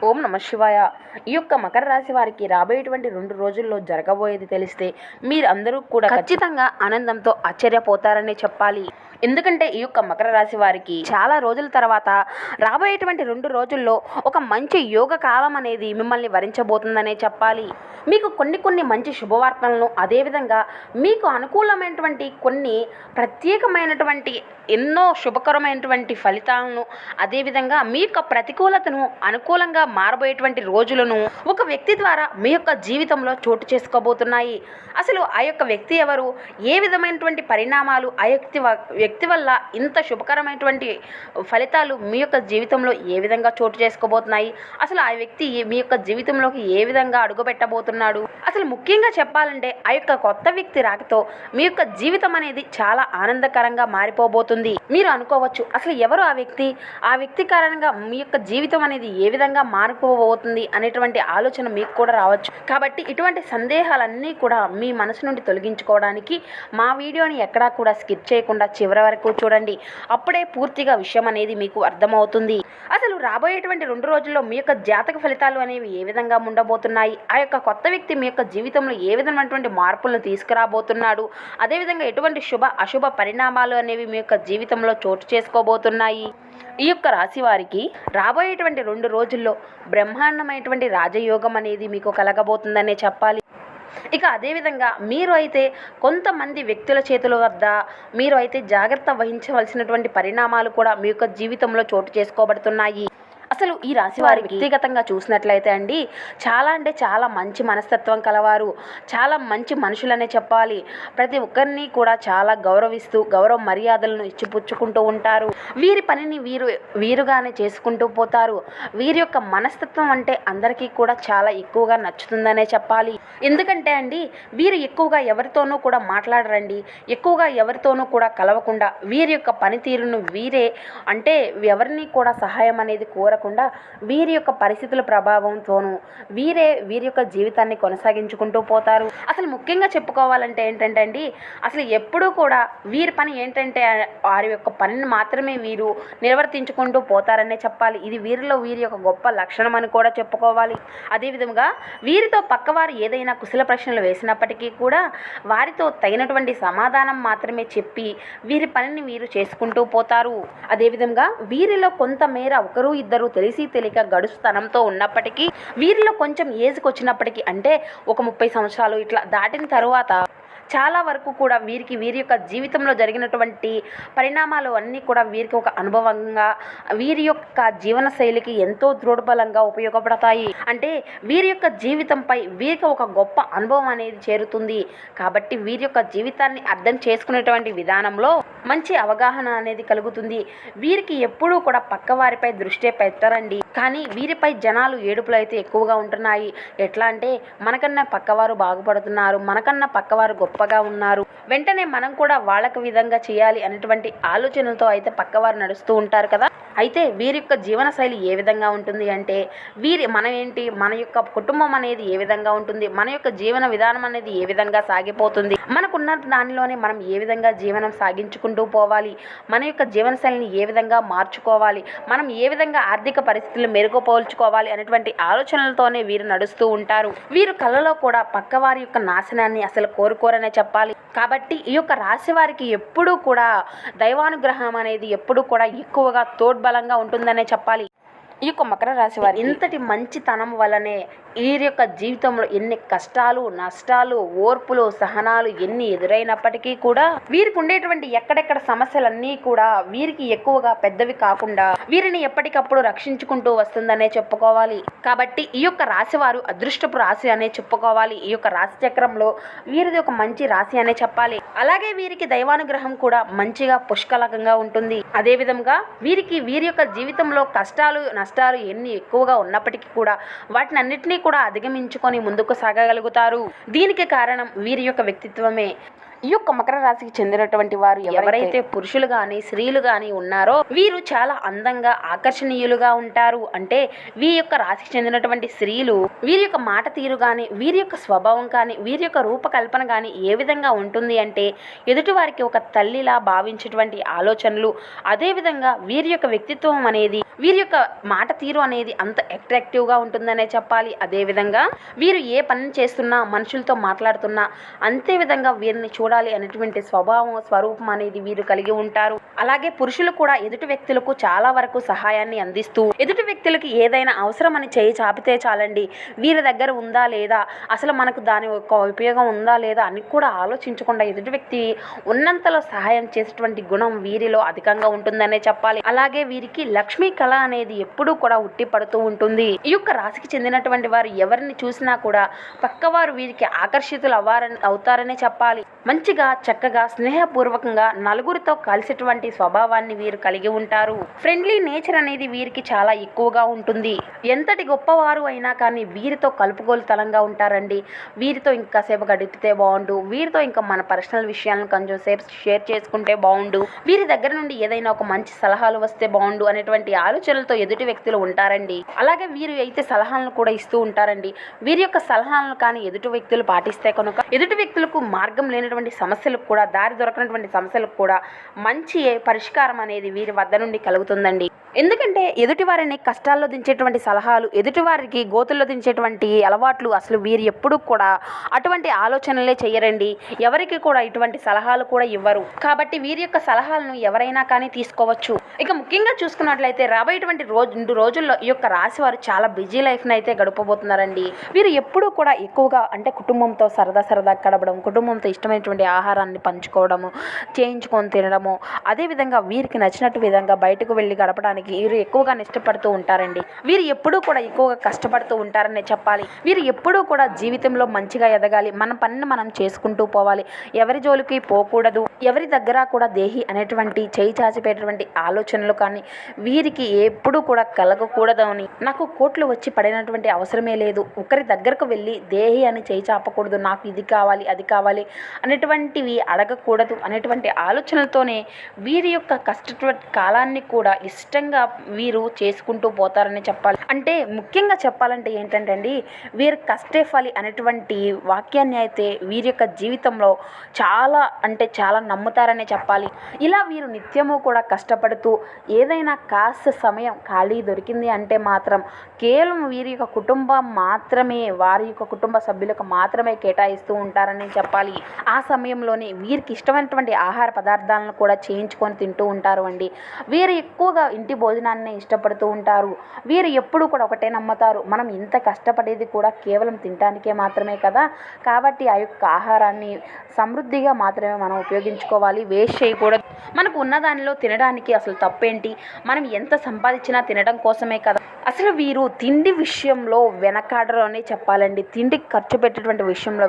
ఓం నమ శివాయ. ఈ యొక్క మకర రాశి వారికి రాబోయేటువంటి 2 రోజుల్లో జరగబోయేది తెలిస్తే మీరు అందరూ కూడా ఖచ్చితంగా ఆనందంతో ఆశ్చర్యపోతారనే చెప్పాలి. ఎందుకంటే ఈ యొక్క మకర రాశి వారికి చాలా రోజుల తర్వాత రాబోయేటువంటి 2 రోజుల్లో ఒక మంచి యోగ కాలం అనేది మిమ్మల్ని వరించబోతుందనే చెప్పాలి. మీకు కొన్ని మంచి శుభవార్తలను, అదేవిధంగా మీకు అనుకూలమైనటువంటి కొన్ని ప్రత్యేకమైనటువంటి ఎన్నో శుభకరమైనటువంటి ఫలితాలను, అదేవిధంగా మీ యొక్క ప్రతికూలతను అనుకూలంగా మారబోయేటువంటి రోజులను ఒక వ్యక్తి ద్వారా మీ యొక్క జీవితంలో చోటు చేసుకోబోతున్నాయి. అసలు ఆ యొక్క వ్యక్తి ఎవరు, ఏ విధమైనటువంటి పరిణామాలు ఆ వ్యక్తి వల్ల ఇంత శుభకరమైనటువంటి ఫలితాలు మీ యొక్క జీవితంలో ఏ విధంగా చోటు చేసుకోబోతున్నాయి, అసలు ఆ వ్యక్తి మీ యొక్క జీవితంలోకి ఏ విధంగా అడుగుపెట్టబోతున్నాడు, అసలు ముఖ్యంగా చెప్పాలంటే ఆ యొక్క కొత్త వ్యక్తి రాకతో మీ యొక్క జీవితం అనేది చాలా ఆనందకరంగా మారిపోబోతుంది. మీరు అనుకోవచ్చు, అసలు ఎవరు ఆ వ్యక్తి కారణంగా మీ యొక్క జీవితం అనేది ఏ విధంగా మారిపోబోతుంది అనేటువంటి ఆలోచన మీకు కూడా రావచ్చు. కాబట్టి ఇటువంటి సందేహాలన్నీ కూడా మీ మనసు నుండి తొలగించుకోవడానికి మా వీడియోని ఎక్కడా కూడా స్కిప్ చేయకుండా చివరి వరకు చూడండి. అప్పుడే పూర్తిగా విషయం అనేది మీకు అర్థమవుతుంది. అసలు రాబోయేటువంటి 2 రోజుల్లో మీ యొక్క జాతక ఫలితాలు అనేవి ఏ విధంగా ఉండబోతున్నాయి, ఆ యొక్క కొత్త వ్యక్తి మీ యొక్క జీవితంలో ఏ విధమైనటువంటి మార్పులను తీసుకురాబోతున్నాడు, అదేవిధంగా ఎటువంటి శుభ అశుభ పరిణామాలు అనేవి మీ యొక్క జీవితంలో చోటు చేసుకోబోతున్నాయి. ఈ యొక్క రాశి వారికి రాబోయేటువంటి 2 రోజుల్లో బ్రహ్మాండమైనటువంటి రాజయోగం అనేది మీకు కలగబోతుందనే చెప్పాలి. ఇక అదేవిధంగా మీరు అయితే కొంతమంది వ్యక్తుల చేతుల వద్ద మీరు అయితే జాగ్రత్త వహించవలసినటువంటి పరిణామాలు కూడా మీ యొక్క జీవితంలో చోటు చేసుకోబడుతున్నాయి. అసలు ఈ రాశి వారి వ్యక్తిగతంగా చూసినట్లయితే అండి, చాలా అంటే చాలా మంచి మనస్తత్వం కలవారు, చాలా మంచి మనుషులనే చెప్పాలి. ప్రతి ఒక్కరిని కూడా చాలా గౌరవిస్తూ గౌరవ మర్యాదలను ఇచ్చిపుచ్చుకుంటూ ఉంటారు. వీరి పనిని వీరుగానే చేసుకుంటూ పోతారు. వీరి యొక్క మనస్తత్వం అంటే అందరికీ కూడా చాలా ఎక్కువగా నచ్చుతుందనే చెప్పాలి. ఎందుకంటే అండి, వీరు ఎక్కువగా ఎవరితోనూ కూడా మాట్లాడరండి, ఎక్కువగా ఎవరితోనూ కూడా కలవకుండా వీరి యొక్క పనితీరును వీరే అంటే ఎవరిని కూడా సహాయం అనేది కోరకుండా వీరి యొక్క పరిస్థితుల ప్రభావంతోనూ వీరి యొక్క జీవితాన్ని కొనసాగించుకుంటూ పోతారు. అసలు ముఖ్యంగా చెప్పుకోవాలంటే ఏంటంటే అండి, అసలు ఎప్పుడూ కూడా వీరి పని ఏంటంటే వారి యొక్క పనిని మాత్రమే వీరు నిర్వర్తించుకుంటూ పోతారనే చెప్పాలి. ఇది వీరి యొక్క గొప్ప లక్షణం అని కూడా చెప్పుకోవాలి. అదేవిధంగా వీరితో పక్కవారు ఏదైనా కుశల ప్రశ్నలు వేసినప్పటికీ కూడా వారితో తగినటువంటి సమాధానం మాత్రమే చెప్పి వీరి పనిని వీరు చేసుకుంటూ పోతారు. అదేవిధంగా వీరిలో కొంతమేర ఒకరు ఇద్దరు తెలిసి తెలియక గడుస్తుతనంతో ఉన్నప్పటికీ వీరిలో కొంచెం ఏజ్కి వచ్చినప్పటికీ అంటే ఒక 30 సంవత్సరాలు ఇట్లా దాటిన తరువాత చాలా వరకు కూడా వీరి యొక్క జీవితంలో జరిగినటువంటి పరిణామాలు అన్నీ కూడా వీరికి ఒక అనుభవంగా వీరి యొక్క జీవన శైలికి ఎంతో దృఢబలంగా ఉపయోగపడతాయి. అంటే వీరి యొక్క జీవితంపై వీరికి ఒక గొప్ప అనుభవం అనేది చేరుతుంది. కాబట్టి వీరి యొక్క జీవితాన్ని అర్థం చేసుకునేటువంటి విధానంలో మంచి అవగాహన అనేది కలుగుతుంది. వీరికి ఎప్పుడూ కూడా పక్కవారిపై దృష్టి పెట్టరండి, కానీ వీరిపై జనాలు ఏడుపులు అయితే ఎక్కువగా ఉంటున్నాయి. ఎట్లా అంటే మనకన్నా పక్కవారు బాగుపడుతున్నారు, మనకన్నా పక్కవారు గొప్పగా ఉన్నారు, వెంటనే మనం కూడా వాళ్ళకి విధంగా చేయాలి అనేటువంటి ఆలోచనలతో అయితే పక్కవారు నడుస్తూ ఉంటారు కదా. అయితే వీరి యొక్క జీవన శైలి ఏ విధంగా ఉంటుంది అంటే మన యొక్క కుటుంబం అనేది ఏ విధంగా ఉంటుంది, మన యొక్క జీవన విధానం అనేది ఏ విధంగా సాగిపోతుంది, మనకున్న దానిలోనే మనం ఏ విధంగా జీవనం సాగించుకుంటూ పోవాలి, మన యొక్క జీవన శైలిని ఏ విధంగా మార్చుకోవాలి, మనం ఏ విధంగా ఆర్థిక పరిస్థితులు మెరుగుపోల్చుకోవాలి అనేటువంటి ఆలోచనలతోనే వీరు నడుస్తూ ఉంటారు. వీరు కళ్ళలో కూడా పక్కవారి యొక్క నాశనాన్ని అసలు కోరుకోరనే చెప్పాలి. కాబట్టి ఈ యొక్క రాశి వారికి ఎప్పుడూ కూడా దైవానుగ్రహం అనేది ఎప్పుడూ కూడా ఎక్కువగా తోడ్బలంగా ఉంటుందనే చెప్పాలి. ఈ యొక్క మకర రాశి వారి ఇంతటి మంచితనం వల్లనే వీరి యొక్క జీవితంలో ఎన్ని కష్టాలు, నష్టాలు, ఓర్పులు, సహనాలు ఎన్ని ఎదురైనప్పటికీ కూడా వీరికి ఉండేటువంటి ఎక్కడెక్కడ సమస్యలన్నీ కూడా వీరికి ఎక్కువగా పెద్దవి కాకుండా వీరిని ఎప్పటికప్పుడు రక్షించుకుంటూ వస్తుందనే చెప్పుకోవాలి. కాబట్టి ఈ యొక్క రాశి వారు అదృష్టపు రాశి అనే చెప్పుకోవాలి. ఈ యొక్క రాశి చక్రంలో వీరిది ఒక మంచి రాశి అనే చెప్పాలి. అలాగే వీరికి దైవానుగ్రహం కూడా మంచిగా పుష్కలంగా ఉంటుంది. అదేవిధంగా వీరి యొక్క జీవితంలో కష్టాలు, నష్టాలు ఎన్ని ఎక్కువగా ఉన్నప్పటికీ కూడా వాటిని అన్నిటినీ కూడా అధిగమించుకొని ముందుకు సాగగలుగుతారు. దీనికి కారణం వీరి యొక్క వ్యక్తిత్వమే. ఈ యొక్క మకర రాశికి చెందినటువంటి వారు ఎవరైతే పురుషులు కానీ స్త్రీలు కానీ ఉన్నారో వీరు చాలా అందంగా ఆకర్షణీయులుగా ఉంటారు. అంటే వీరి యొక్క రాశికి చెందినటువంటి స్త్రీలు వీరి యొక్క మాట తీరు కానీ వీరి యొక్క స్వభావం కానీ వీరి యొక్క రూపకల్పన కానీ ఏ విధంగా ఉంటుంది అంటే ఎదుటి వారికి ఒక తల్లిలా భావించేటువంటి ఆలోచనలు, అదేవిధంగా వీరి యొక్క వ్యక్తిత్వం అనేది వీరి యొక్క మాట తీరు అనేది అంత అట్రాక్టివ్గా ఉంటుందనే చెప్పాలి. అదేవిధంగా వీరు ఏ పని చేస్తున్నా మనుషులతో మాట్లాడుతున్నా అంతే విధంగా వీరిని చూడాలి అనేటువంటి స్వరూపం అనేది వీరు కలిగి ఉంటారు. అలాగే పురుషులు కూడా ఎదుటి వ్యక్తులకు చాలా వరకు సహాయాన్ని అందిస్తూ ఎదుటి వ్యక్తులకి ఏదైనా అవసరం అని చేయి చాపితే చాలండి, వీరి దగ్గర ఉందా లేదా, అసలు మనకు దాని యొక్క ఉపయోగం ఉందా లేదా అని కూడా ఆలోచించకుండా ఎదుటి వ్యక్తి ఉన్నంతలో సహాయం చేసేటువంటి గుణం వీరిలో అధికంగా ఉంటుందనే చెప్పాలి. అలాగే వీరికి లక్ష్మీ కళ అనేది ఎప్పుడూ కూడా ఉట్టి పడుతూ ఉంటుంది. ఈ యొక్క రాశికి చెందినటువంటి వారు ఎవరిని చూసినా కూడా పక్కవారు వీరికి ఆకర్షితులు అవుతారనే చెప్పాలి. మంచిగా చక్కగా స్నేహపూర్వకంగా నలుగురితో కలిసేటువంటి స్వభావాన్ని వీరు కలిగి ఉంటారు. ఫ్రెండ్లీ నేచర్ అనేది వీరికి చాలా ఎక్కువగా ఉంటుంది. ఎంతటి గొప్పవారు అయినా కానీ వీరితో కలుపుగోలుతనంగా ఉంటారండి. వీరితో ఇంకా సేపు గడిపితే బాగుండు, వీరితో ఇంకా మన పర్సనల్ విషయాలను కొంచెం సేపు షేర్ చేసుకుంటే బాగుండు, వీరి దగ్గర నుండి ఏదైనా ఒక మంచి సలహాలు వస్తే బాగుండు అనేటువంటి ఆలోచనలతో ఎదుటి వ్యక్తులు ఉంటారండి. అలాగే వీరు అయితే సలహాలను కూడా ఇస్తూ ఉంటారండి. వీరి యొక్క సలహాలను కానీ ఎదుటి వ్యక్తులు పాటిస్తే కనుక ఎదుటి వ్యక్తులకు మార్గం లేనటువంటి సమస్యలకు కూడా, దారి దొరకనటువంటి సమస్యలకు కూడా మంచి పరిష్కారం అనేది వీరి వద్ద నుండి కలుగుతుందండి. ఎందుకంటే ఎదుటి వారిని కష్టాల్లో దించేటువంటి సలహాలు, ఎదుటి వారికి గోతుల్లో దించేటువంటి అలవాట్లు అసలు వీరు ఎప్పుడూ కూడా అటువంటి ఆలోచనలే చేయరండి. ఎవరికి కూడా ఇటువంటి సలహాలు కూడా ఇవ్వరు. కాబట్టి వీరి యొక్క సలహాలను ఎవరైనా కానీ తీసుకోవచ్చు. ఇక ముఖ్యంగా చూసుకున్నట్లయితే రాబోయేటువంటి 2 రోజుల్లో ఈ యొక్క రాశి వారు చాలా బిజీ లైఫ్ని అయితే గడపబోతున్నారండి. వీరు ఎప్పుడూ కూడా ఎక్కువగా అంటే కుటుంబంతో సరదా గడపడం, కుటుంబంతో ఇష్టమైనటువంటి ఆహారాన్ని పంచుకోవడము, చేయించుకొని తినడము, అదేవిధంగా వీరికి నచ్చినట్టు విధంగా బయటకు వెళ్ళి గడపడానికి వీరు ఎక్కువగా ఇష్టపడుతూ ఉంటారండి. వీరు ఎప్పుడూ కూడా ఎక్కువగా కష్టపడుతూ ఉంటారనే చెప్పాలి. వీరు ఎప్పుడూ కూడా జీవితంలో మంచిగా ఎదగాలి, మన పనిని మనం చేసుకుంటూ పోవాలి, ఎవరి జోలికి పోకూడదు, ఎవరి దగ్గర కూడా దేహి అనేటువంటి చేయి చాచిపోయేటువంటి ఆలోచనలు కానీ వీరికి ఎప్పుడూ కూడా కలగకూడదు అని, నాకు కోట్లు వచ్చి పడినటువంటి అవసరమే లేదు, ఒకరి దగ్గరకు వెళ్ళి దేహి అని చేయి చాపకూడదు, నాకు ఇది కావాలి అది కావాలి అనేటువంటివి అడగకూడదు అనేటువంటి ఆలోచనలతోనే వీరి యొక్క కష్టటువంటి కాలాన్ని కూడా ఇష్టంగా వీరు చేసుకుంటూ పోతారని చెప్పాలి. అంటే ముఖ్యంగా చెప్పాలంటే ఏంటంటే అండి, వీరు కష్టే ఫలి అనేటువంటి వాక్యాన్ని అయితే వీరి యొక్క జీవితంలో చాలా అంటే చాలా నమ్ముతారనే చెప్పాలి. ఇలా వీరు నిత్యము కూడా కష్టపడుతూ ఏదైనా కాస్త సమయం ఖాళీ దొరికింది అంటే మాత్రం కేవలం వీరి యొక్క కుటుంబం మాత్రమే, వారి యొక్క కుటుంబ సభ్యులకు మాత్రమే కేటాయిస్తూ ఉంటారని చెప్పాలి. ఆ సమయంలోనే వీరికి ఇష్టమైనటువంటి ఆహార పదార్థాలను కూడా చేయించుకొని తింటూ ఉంటారు అండి. వీరు ఎక్కువగా ఇంటి భోజనాన్ని ఇష్టపడుతూ ఉంటారు. వీరు ఎప్పుడు కూడా ఒకటే నమ్ముతారు, మనం ఇంత కష్టపడేది కూడా కేవలం తినడానికే మాత్రమే కదా, కాబట్టి ఆ యొక్క ఆహారాన్ని సమృద్ధిగా మాత్రమే మనం ఉపయోగించుకోవాలి, వేస్ట్ చేయకూడదు, మనకు ఉన్నదానిలో తినడానికి అసలు తప్పేంటి, మనం ఎంత సంపాదించినా తినడం కోసమే కదా. అసలు వీరు తిండి విషయంలో వెనకాడరు అనే చెప్పాలండి. తిండికి ఖర్చు పెట్టేటువంటి విషయంలో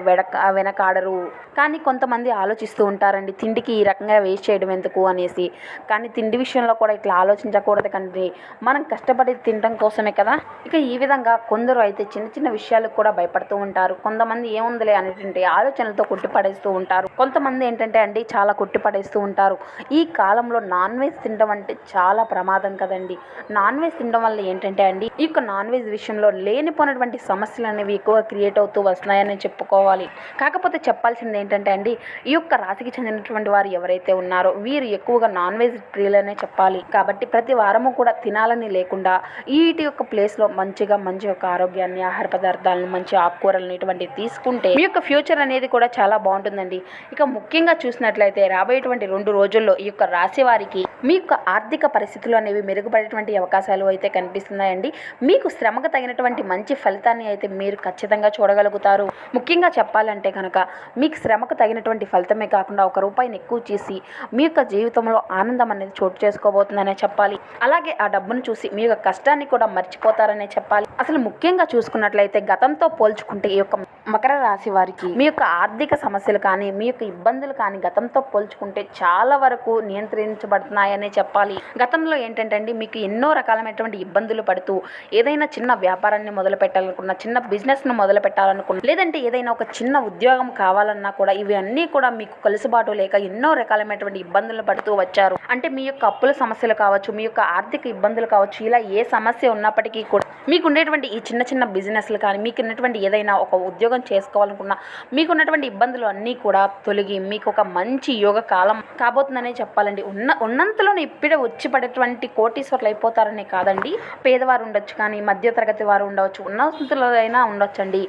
వెనకాడరు. కానీ కొంతమంది ఆలోచిస్తూ ఉంటారండి, తిండికి ఈ రకంగా వేస్ట్ చేయడం ఎందుకు అనేసి. కానీ తిండి విషయంలో కూడా ఇట్లా ఆలోచించకూడదు కండి, మనం కష్టపడి తినడం కోసమే కదా. ఇక ఈ విధంగా కొందరు అయితే చిన్న చిన్న విషయాలకు కూడా భయపడుతూ ఉంటారు. కొంతమంది ఏముందిలే అనేటువంటి ఆలోచనలతో కొట్టిపడేస్తూ ఉంటారు. కొంతమంది ఏంటంటే అండి చాలా కొట్టిపడేస్తూ ఉంటారు. ఈ కాలంలో నాన్ వెజ్ తినడం అంటే చాలా ప్రమాదం కదండి. నాన్ వెజ్ తినడం వల్ల ఏంటంటే అండి, ఈ యొక్క నాన్ వెజ్ విషయంలో లేనిపోయినటువంటి సమస్యలు అనేవి ఎక్కువ క్రియేట్ అవుతూ వస్తున్నాయని చెప్పుకోవాలి. కాకపోతే చెప్పాల్సింది ఏంటంటే అండి, ఈ యొక్క రాశికి చెందినటువంటి వారు ఎవరైతే ఉన్నారో వీరు ఎక్కువగా నాన్ వెజ్ ప్రియులనే చెప్పాలి. కాబట్టి ప్రతి వారము కూడా తినాలని లేకుండా వీటి యొక్క ప్లేస్లో మంచిగా మంచి యొక్క ఆరోగ్యాన్ని, ఆహార పదార్థాలను, మంచి ఆకుకూరలను ఇటువంటివి తీసుకుంటే మీ యొక్క ఫ్యూచర్ అనేది కూడా చాలా బాగుంటుందండి. ఇక ముఖ్యంగా చూసినట్లయితే రాబోయేటువంటి 2 రోజుల్లో ఈ యొక్క రాశి వారికి మీ యొక్క ఆర్థిక పరిస్థితులు అనేవి మెరుగుపడేటువంటి అవకాశాలు అయితే కనిపిస్తున్నాయండి. మీకు శ్రమకు తగినటువంటి మంచి ఫలితాన్ని అయితే మీరు ఖచ్చితంగా చూడగలుగుతారు. ముఖ్యంగా చెప్పాలంటే కనుక మీకు శ్రమకు తగినటువంటి ఫలితమే కాకుండా 1 రూపాయిని ఎక్కువ చేసి మీ యొక్క జీవితంలో ఆనందం అనేది చోటు చేసుకోబోతుందనే చెప్పాలి. అలాగే ఆ డబ్బును చూసి మీ యొక్క కష్టాన్ని కూడా మర్చిపోతారనే చెప్పాలి. అసలు ముఖ్యంగా చూసుకున్నట్లయితే గతంతో పోల్చుకుంటే ఈ యొక్క మకర రాశి వారికి మీ యొక్క ఆర్థిక సమస్యలు కానీ మీ యొక్క ఇబ్బందులు కానీ గతంతో పోల్చుకుంటే చాలా వరకు నియంత్రించబడుతున్నాయనే చెప్పాలి. గతంలో ఏంటంటే అండి మీకు ఎన్నో రకాలైనటువంటి ఇబ్బందులు పడుతూ కష్టపడుతూ ఏదైనా చిన్న వ్యాపారాన్ని మొదలు పెట్టాలనుకున్నా, చిన్న బిజినెస్ను మొదలు పెట్టాలనుకున్నా, లేదంటే ఏదైనా ఒక చిన్న ఉద్యోగం కావాలన్నా కూడా ఇవి అన్నీ కూడా మీకు కలుసుబాటు లేక ఎన్నో రకాలైనటువంటి ఇబ్బందులు పడుతూ వచ్చారు. అంటే మీ యొక్క అప్పుల సమస్యలు కావచ్చు, మీ యొక్క ఆర్థిక ఇబ్బందులు కావచ్చు, ఇలా ఏ సమస్య ఉన్నప్పటికీ కూడా మీకు ఉండేటువంటి ఈ చిన్న చిన్న బిజినెస్లు కానీ, మీకు ఉన్నటువంటి ఏదైనా ఒక ఉద్యోగం చేసుకోవాలనుకున్నా, మీకు ఉన్నటువంటి ఇబ్బందులు అన్నీ కూడా తొలగి మీకు ఒక మంచి యోగ కాలం కాబోతుందనే చెప్పాలండి. ఉన్నంతలోనే ఇప్పుడే వచ్చి పడేటువంటి కోటీశ్వర్లు అయిపోతారనే కాదండి. పేదవారు ఉండొచ్చు, కానీ మధ్యతరగతి వారు ఉండవచ్చు, ఉన్నంతలో అయినా ఉండొచ్చండి.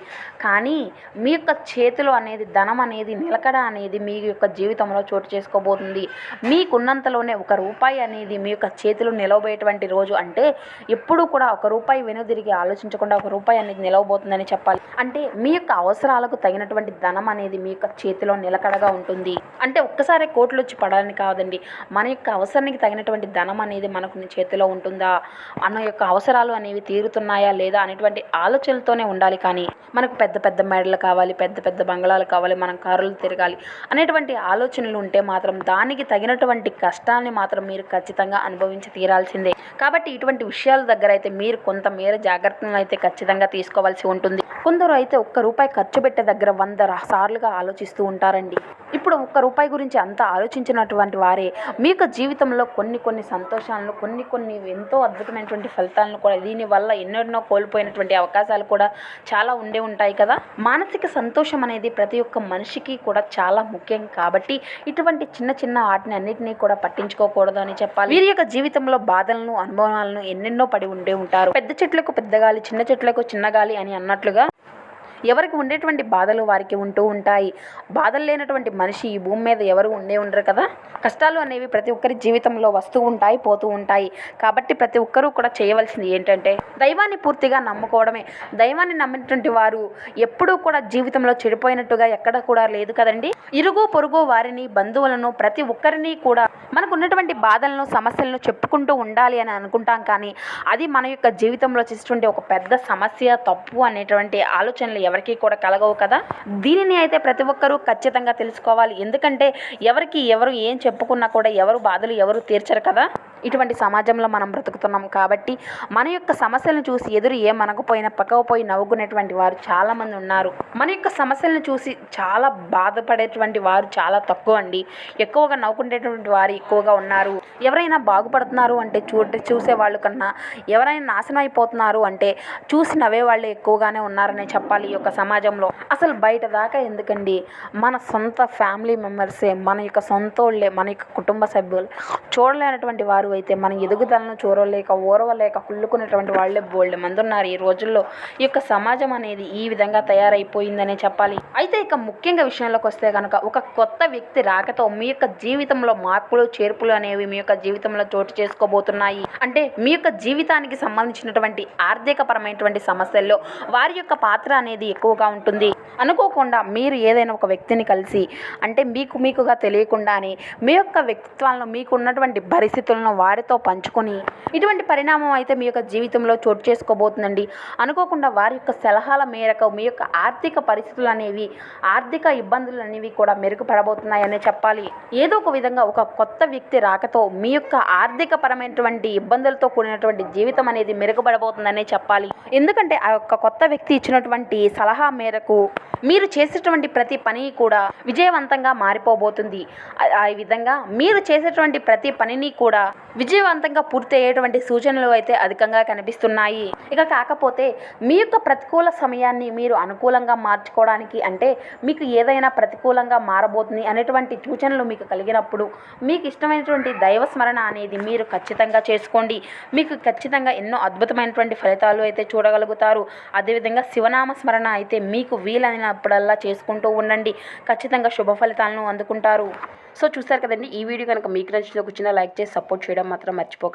కానీ మీ యొక్క చేతిలో అనేది ధనం అనేది నిలకడ అనేది మీ యొక్క జీవితంలో చోటు చేసుకోబోతుంది. మీకున్నంతలోనే ఒక రూపాయి అనేది మీ యొక్క చేతిలో నిలవబోయేటువంటి రోజు. అంటే ఎప్పుడూ కూడా ఒక రూపాయి వెనుదిరిగి ఆలోచించకుండా ఒక రూపాయి అనేది నిలవబోతుందని చెప్పాలి. అంటే మీ యొక్క అవసరాలకు తగినటువంటి ధనం అనేది మీ యొక్క చేతిలో నిలకడగా ఉంటుంది. అంటే ఒక్కసారి కోట్లు వచ్చి పడాలని కాదండి, మన యొక్క అవసరానికి తగినటువంటి ధనం అనేది మనకు చేతిలో ఉంటుందా, మన యొక్క అవసరాలు అనేవి తీరుతున్నాయా లేదా అనేటువంటి ఆలోచనలతోనే ఉండాలి. కానీ మనకు పెద్ద పెద్ద మెడలు కావాలి, పెద్ద పెద్ద బంగళాలు కావాలి, మనం కారులు తిరగాలి అనేటువంటి ఆలోచనలు ఉంటే మాత్రం దానికి తగినటువంటి కష్టాన్ని మాత్రం మీరు ఖచ్చితంగా అనుభవించి తీరాల్సిందే. కాబట్టి ఇటువంటి విషయాల దగ్గర అయితే మీరు కొంతమేర జాగ్రత్తలను అయితే ఖచ్చితంగా తీసుకోవాల్సి ఉంటుంది. కొందరు అయితే ఒక్క రూపాయి ఖర్చు పెట్టే దగ్గర 100 సార్లుగా ఆలోచిస్తూ ఉంటారండి. ఇప్పుడు ఒక్క రూపాయి గురించి అంతా ఆలోచించినటువంటి వారే మీ యొక్క జీవితంలో కొన్ని సంతోషాలను, కొన్ని ఎంతో అద్భుతమైనటువంటి ఫలితాలను కూడా, దీనివల్ల ఎన్నెన్నో కోల్పోయినటువంటి అవకాశాలు కూడా చాలా ఉండే ఉంటాయి కదా. మానసిక సంతోషం అనేది ప్రతి ఒక్క మనిషికి కూడా చాలా ముఖ్యం. కాబట్టి ఇటువంటి చిన్న చిన్న వాటిని అన్నిటినీ కూడా పట్టించుకోకూడదు అని చెప్పాలి. వీరి యొక్క జీవితంలో బాధలను, అనుభవాలను ఎన్నెన్నో పడి ఉండే ఉంటారు. పెద్ద చెట్లకు పెద్ద గాలి, చిన్న చెట్లకు చిన్న గాలి అని అన్నట్లుగా ఎవరికి ఉండేటువంటి బాధలు వారికి ఉంటూ ఉంటాయి. బాధలు లేనటువంటి మనిషి ఈ భూమి మీద ఎవరు ఉండరు కదా. కష్టాలు అనేవి ప్రతి ఒక్కరి జీవితంలో వస్తూ ఉంటాయి, పోతూ ఉంటాయి. కాబట్టి ప్రతి ఒక్కరూ కూడా చేయవలసింది ఏంటంటే దైవాన్ని పూర్తిగా నమ్ముకోవడమే. దైవాన్ని నమ్మినటువంటి వారు ఎప్పుడూ కూడా జీవితంలో చెడిపోయినట్టుగా ఎక్కడ కూడా లేదు కదండి. ఇరుగు పొరుగు వారిని, బంధువులను, ప్రతి ఒక్కరిని కూడా మనకు ఉన్నటువంటి బాధలను, సమస్యలను చెప్పుకుంటూ ఉండాలి అని అనుకుంటాం. కానీ అది మన యొక్క జీవితంలో చేసేటువంటి ఒక పెద్ద సమస్య, తప్పు అనేటువంటి ఆలోచనలు ఎవరికి కూడా కలగవు కదా. దీనిని అయితే ప్రతి ఒక్కరూ ఖచ్చితంగా తెలుసుకోవాలి. ఎందుకంటే ఎవరికి ఎవరు ఏం చెప్పుకున్నా కూడా ఎవరు బాధలు ఎవరు తీర్చరు కదా. ఇటువంటి సమాజంలో మనం బ్రతుకుతున్నాం. కాబట్టి మన యొక్క సమస్యలను చూసి ఎదురు ఏమనకపోయినా పక్కకపోయి నవ్వుకునేటువంటి వారు చాలామంది ఉన్నారు. మన యొక్క సమస్యలను చూసి చాలా బాధపడేటువంటి వారు చాలా తక్కువ అండి. ఎక్కువగా నవ్వుకునేటువంటి వారు ఎక్కువగా ఉన్నారు. ఎవరైనా బాగుపడుతున్నారు అంటే చూసే వాళ్ళు కన్నా ఎవరైనా నాశనం అయిపోతున్నారు అంటే చూసి నవ్వే వాళ్ళు ఎక్కువగానే ఉన్నారనే చెప్పాలి ఈ యొక్క సమాజంలో. అసలు బయట దాకా ఎందుకండి, మన సొంత ఫ్యామిలీ మెంబర్సే, మన యొక్క సొంతోళ్ళే, మన యొక్క కుటుంబ సభ్యులు చూడలేనటువంటి వారు అయితే మన ఎదుగుదలను చూడలేక ఓర్వలేక కుళ్ళుకునేటువంటి వాళ్ళే బోల్డ్ మంది ఉన్నారు ఈ రోజుల్లో. ఈ యొక్క సమాజం అనేది ఈ విధంగా తయారైపోయిందనే చెప్పాలి. అయితే ఇక ముఖ్యంగా విషయంలోకి వస్తే కనుక ఒక కొత్త వ్యక్తి రాకతో మీ యొక్క జీవితంలో మార్పులు చేర్పులు అనేవి మీ యొక్క జీవితంలో చోటు చేసుకోబోతున్నాయి. అంటే మీ యొక్క జీవితానికి సంబంధించినటువంటి ఆర్థికపరమైనటువంటి సమస్యల్లో వారి యొక్క పాత్ర అనేది ఎక్కువగా ఉంటుంది. అనుకోకుండా మీరు ఏదైనా ఒక వ్యక్తిని కలిసి, అంటే మీకుగా తెలియకుండానే మీ యొక్క వ్యక్తిత్వాలను, మీకు ఉన్నటువంటి పరిస్థితులను వారితో పంచుకొని ఇటువంటి పరిణామం అయితే మీ యొక్క జీవితంలో చోటు చేసుకోబోతుందండి. అనుకోకుండా వారి యొక్క సలహాల మేరకు మీ యొక్క ఆర్థిక పరిస్థితులు అనేవి, ఆర్థిక ఇబ్బందులు అనేవి కూడా మెరుగుపడబోతున్నాయనే చెప్పాలి. ఏదో ఒక విధంగా ఒక కొత్త వ్యక్తి రాకతో మీ యొక్క ఆర్థిక పరమైనటువంటి ఇబ్బందులతో కూడినటువంటి జీవితం అనేది మెరుగుపడబోతుందనే చెప్పాలి. ఎందుకంటే ఆ యొక్క కొత్త వ్యక్తి ఇచ్చినటువంటి సలహా మేరకు మీరు చేసేటువంటి ప్రతి పని కూడా విజయవంతంగా మారిపోబోతుంది. ఆ విధంగా మీరు చేసేటువంటి ప్రతి పనిని కూడా విజయవంతంగా పూర్తి అయ్యేటువంటి సూచనలు అయితే అధికంగా కనిపిస్తున్నాయి. ఇక కాకపోతే మీ యొక్క ప్రతికూల సమయాన్ని మీరు అనుకూలంగా మార్చుకోవడానికి, అంటే మీకు ఏదైనా ప్రతికూలంగా మారబోతుంది అనేటువంటి సూచనలు మీకు కలిగినప్పుడు మీకు ఇష్టమైనటువంటి దైవ స్మరణ అనేది మీరు ఖచ్చితంగా చేసుకోండి. మీకు ఖచ్చితంగా ఎన్నో అద్భుతమైనటువంటి ఫలితాలు అయితే చూడగలుగుతారు. అదేవిధంగా శివనామ స్మరణ అయితే మీకు వీలైనప్పుడల్లా చేసుకుంటూ ఉండండి. ఖచ్చితంగా శుభ ఫలితాలను అందుకుంటారు. సో చూసారు కదండి, ఈ వీడియో కనుక మీకు నచ్చితే ఒక చిన్న లైక్ చేసి సపోర్ట్ చేయడం మాత్రం మర్చిపోకండి.